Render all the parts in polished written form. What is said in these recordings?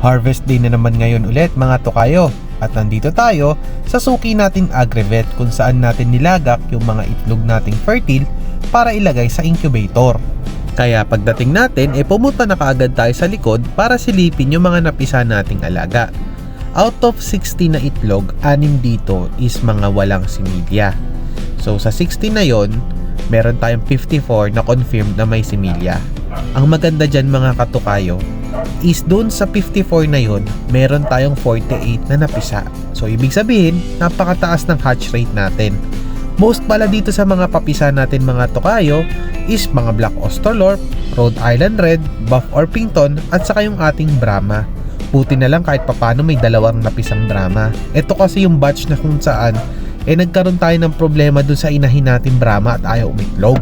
Harvest day na naman ngayon ulit mga tokayo, at nandito tayo sa suki nating Agrivet kung saan natin nilagak yung mga itlog nating fertile para ilagay sa incubator. Kaya pagdating natin pumunta na kaagad tayo sa likod para silipin yung mga napisa nating alaga. Out of 60 na itlog, 6 dito is mga walang similya. So sa 60 na yon, meron tayong 54 na confirmed na may similya. Ang maganda dyan mga katukayo is doon sa 54 na yon, meron tayong 48 na napisa. So ibig sabihin, napakataas ng hatch rate natin. Most pala dito sa mga papisa natin mga tokayo is mga Black Australorp, Rhode Island Red, Buff Orpington at saka yung ating Brahma. Buti na lang kahit papano may dalawang napisang Brahma. Ito kasi yung batch na kung saan nagkaroon tayo ng problema dun sa inahin natin Brahma at ayaw umitlog.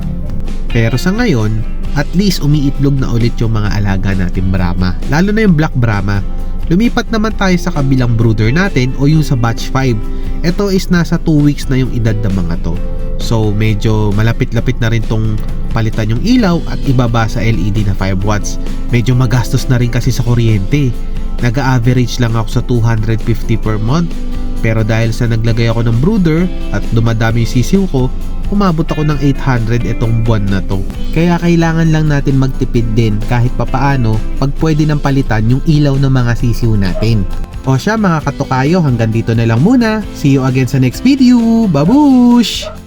Pero sa ngayon, at least umiitlog na ulit yung mga alaga natin Brahma, lalo na yung Black Brahma. Lumipat naman tayo sa kabilang brooder natin o yung sa batch 5. Ito is nasa 2 weeks na yung edad ng mga to. So medyo malapit-lapit na rin tong palitan yung ilaw at ibaba sa LED na 5 watts. Medyo magastos na rin kasi sa kuryente. Nag-average lang ako sa 250 per month. Pero dahil sa naglagay ako ng brooder at dumadami yung sisiw ko, umabot ako ng 800 itong buwan na to. Kaya kailangan lang natin magtipid din kahit papaano pag pwede nang palitan yung ilaw ng mga sisiw natin. O siya mga katukayo, hanggang dito na lang muna. See you again sa next video. Babush!